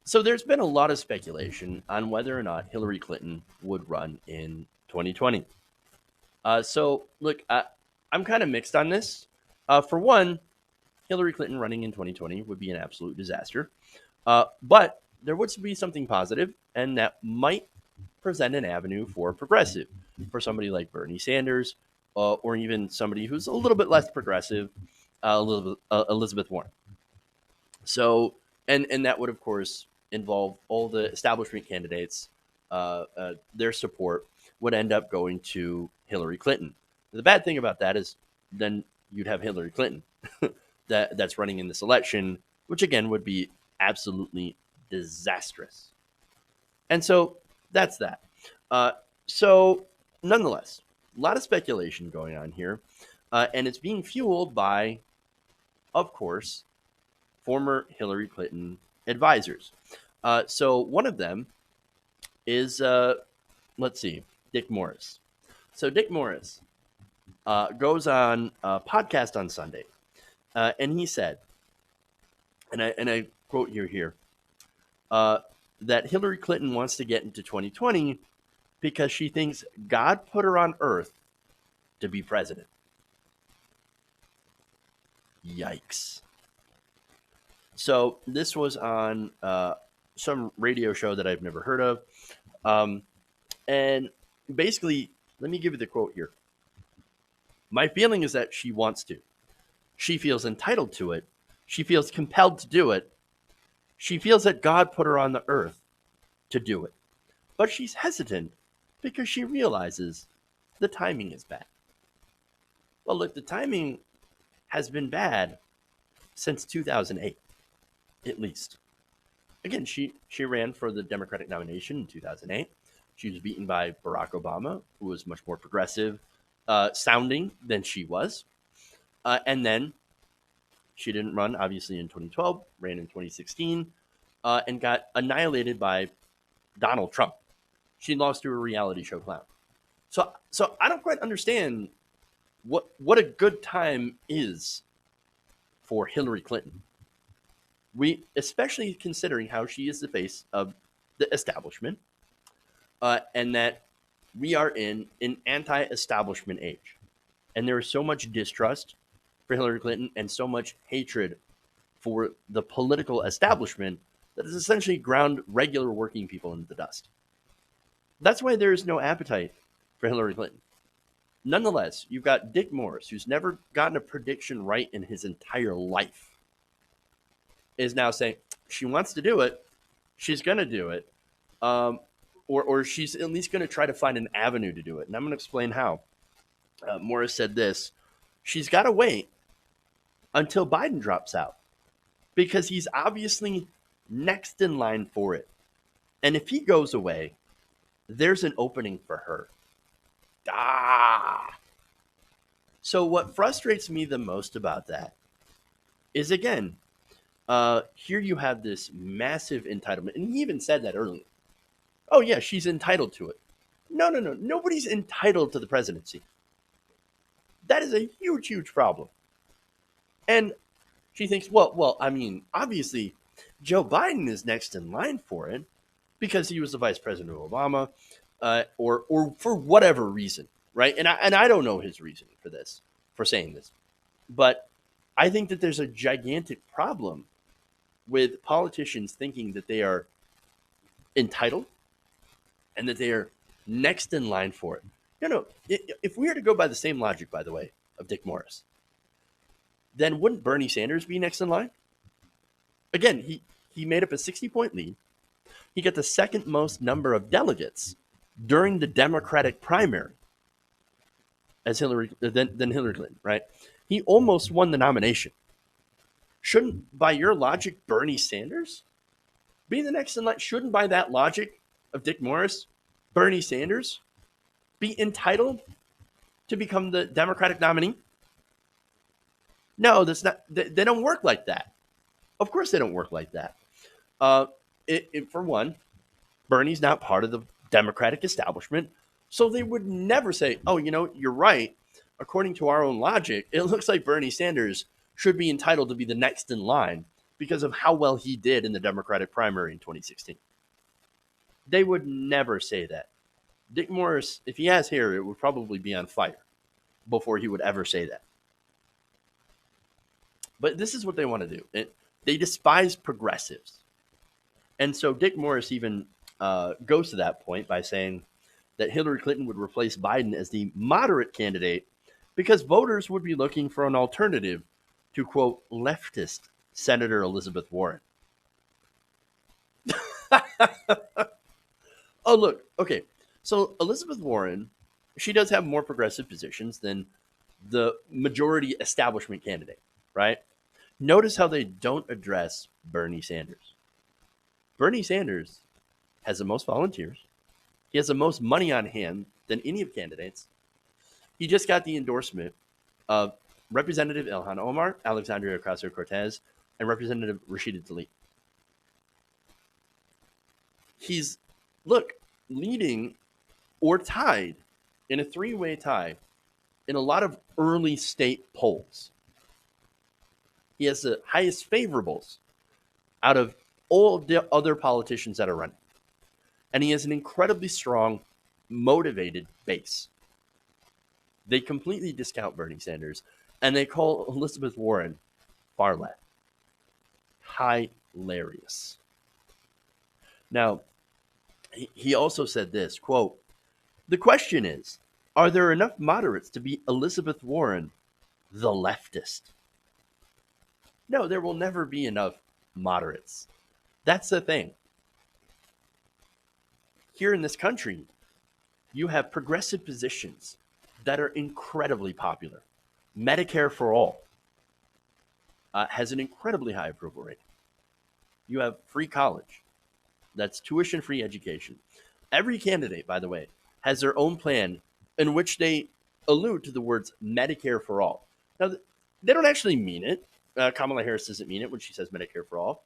So there's been a lot of speculation on whether or not Hillary Clinton would run in 2020. So look, I'm kind of mixed on this. For one, Hillary Clinton running in 2020 would be an absolute disaster. But there would be something positive, and that might present an avenue for progressive, for somebody like Bernie Sanders, or even somebody who's a little bit less progressive, Elizabeth Warren. So, and that would of course involve all the establishment candidates. Their support would end up going to Hillary Clinton. The bad thing about that is then you'd have Hillary Clinton that's running in this election, which again would be absolutely disastrous. And so that's that. Uh, so, nonetheless, a lot of speculation going on here, and it's being fueled by, of course, former Hillary Clinton advisors. So one of them is, let's see, Dick Morris. So Dick Morris goes on a podcast on Sunday, and he said, and I quote here, uh, that Hillary Clinton wants to get into 2020 because she thinks God put her on Earth to be president. Yikes. So this was on some radio show that I've never heard of. And basically, let me give you the quote here. My feeling is that she wants to. She feels entitled to it. She feels compelled to do it. She feels that God put her on the earth to do it. But she's hesitant because she realizes the timing is bad. Well, look, the timing has been bad since 2008, at least. Again, she ran for the Democratic nomination in 2008. She was beaten by Barack Obama, who was much more progressive sounding than she was. And then she didn't run, obviously, in 2012, ran in 2016, and got annihilated by Donald Trump. She lost to a reality show clown. So I don't quite understand what a good time is for Hillary Clinton. We, especially considering how she is the face of the establishment, and that we are in an anti-establishment age, and there is so much distrust for Hillary Clinton and so much hatred for the political establishment that has essentially ground regular working people into the dust. That's why there is no appetite for Hillary Clinton. Nonetheless, you've got Dick Morris, who's never gotten a prediction right in his entire life, is now saying she wants to do it. She's going to do it. Or she's at least going to try to find an avenue to do it. And I'm going to explain how. Morris said this. She's got to wait until Biden drops out because he's obviously next in line for it. And if he goes away, there's an opening for her. So what frustrates me the most about that is, again, here you have this massive entitlement. And he even said that earlier. Oh, yeah, she's entitled to it. No. Nobody's entitled to the presidency. That is a huge, huge problem. And she thinks, well, I mean, obviously, Joe Biden is next in line for it because he was the vice president of Obama, or for whatever reason, right? And I don't know his reason for saying this, but I think that there's a gigantic problem with politicians thinking that they are entitled and that they are next in line for it. If we were to go by the same logic, by the way, of Dick Morris, then wouldn't Bernie Sanders be next in line? Again, he made up a 60-point lead. He got the second most number of delegates during the Democratic primary as than Hillary Clinton, right? He almost won the nomination. Shouldn't, by your logic, Bernie Sanders be the next in line? Shouldn't, by that logic of Dick Morris, Bernie Sanders be entitled to become the Democratic nominee? No, that's not. They don't work like that. Of course, they don't work like that. For one, Bernie's not part of the Democratic establishment, so they would never say, "Oh, you're right. According to our own logic, it looks like Bernie Sanders should be entitled to be the next in line because of how well he did in the Democratic primary in 2016. They would never say that. Dick Morris, if he has hair, it would probably be on fire before he would ever say that. But this is what they want to do. They despise progressives. And so Dick Morris even goes to that point by saying that Hillary Clinton would replace Biden as the moderate candidate because voters would be looking for an alternative to, quote, leftist Senator Elizabeth Warren. Oh, look. Okay. So Elizabeth Warren, she does have more progressive positions than the majority establishment candidate, right? Notice how they don't address Bernie Sanders. Bernie Sanders has the most volunteers. He has the most money on hand than any of the candidates. He just got the endorsement of Representative Ilhan Omar, Alexandria Ocasio-Cortez, and Representative Rashida Tlaib. He's, look, leading or tied in a three-way tie in a lot of early state polls. He has the highest favorables out of all the other politicians that are running. And he has an incredibly strong, motivated base. They completely discount Bernie Sanders, and they call Elizabeth Warren far left. Hilarious. Now, he also said this, quote, "The question is, are there enough moderates to beat Elizabeth Warren, the leftist?" No, there will never be enough moderates. That's the thing. Here in this country, you have progressive positions that are incredibly popular. Medicare for all has an incredibly high approval rate. You have free college. That's tuition-free education. Every candidate, by the way, has their own plan in which they allude to the words Medicare for all. Now, they don't actually mean it. Kamala Harris doesn't mean it when she says Medicare for all.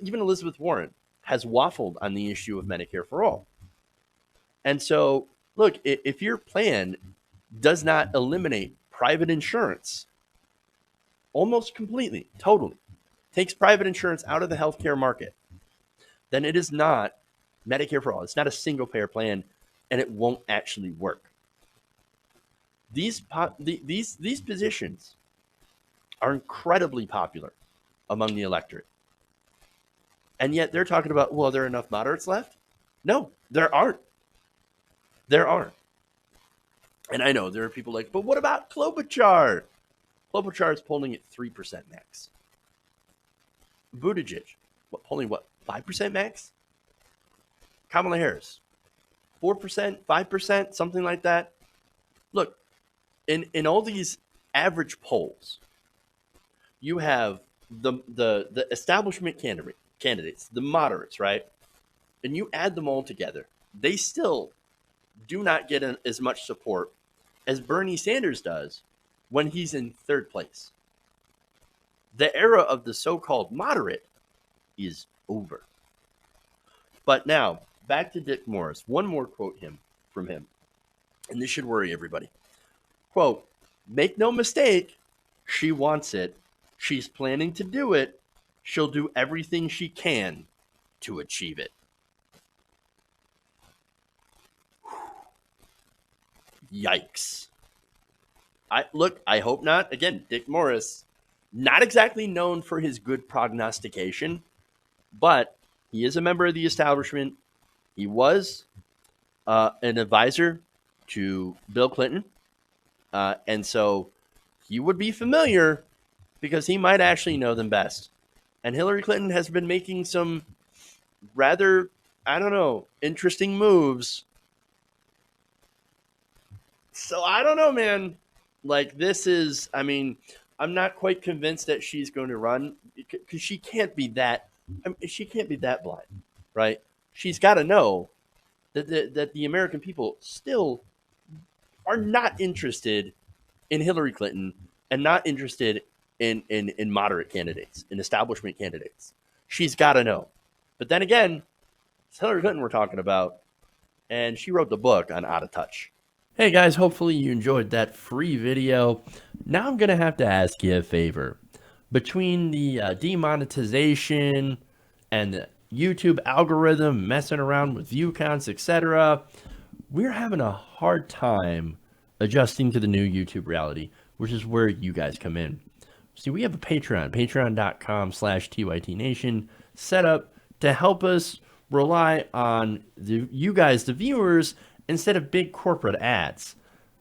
Even Elizabeth Warren has waffled on the issue of Medicare for all. And so, look, if your plan does not eliminate private insurance almost completely, totally, takes private insurance out of the healthcare market, then it is not Medicare for all. It's not a single payer plan, and it won't actually work. These positions are incredibly popular among the electorate. And yet they're talking about, well, are there enough moderates left? No, there aren't. There aren't. And I know there are people like, but what about Klobuchar? Klobuchar is polling at 3% max. Buttigieg, polling 5% max? Kamala Harris, 4%, 5%, something like that. Look, in all these average polls, you have the establishment candidates, the moderates, right? And you add them all together, they still do not get as much support as Bernie Sanders does when he's in third place. The era of the so-called moderate is over. But now, back to Dick Morris. One more quote from him, and this should worry everybody. Quote, "Make no mistake, she wants it. She's planning to do it. She'll do everything she can to achieve it." Yikes. I hope not. Again, Dick Morris, not exactly known for his good prognostication, but he is a member of the establishment. He was an advisor to Bill Clinton. And so he would be familiar because he might actually know them best. And Hillary Clinton has been making some rather, interesting moves. So I don't know, man. Like, this is, I'm not quite convinced that she's going to run because she can't be that blind, right? She's got to know that the American people still are not interested in Hillary Clinton and not interested in moderate candidates, in establishment candidates. She's got to know. But then again, it's Hillary Clinton we're talking about, and she wrote the book on Out of Touch. Hey guys, hopefully you enjoyed that free video. Now I'm going to have to ask you a favor. between the demonetization and the YouTube algorithm messing around with view counts, etc., we're having a hard time adjusting to the new YouTube reality, which is where you guys come in. See, we have a Patreon, patreon.com/TYTNation, set up to help us rely on you guys, the viewers, instead of big corporate ads.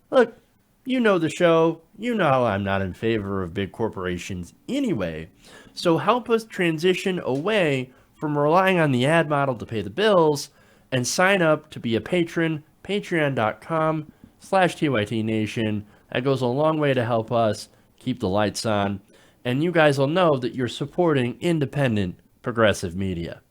Look, you know the show. You know I'm not in favor of big corporations anyway. So help us transition away from relying on the ad model to pay the bills and sign up to be a patron, patreon.com/TYTNation. That goes a long way to help us keep the lights on. And you guys will know that you're supporting independent progressive media.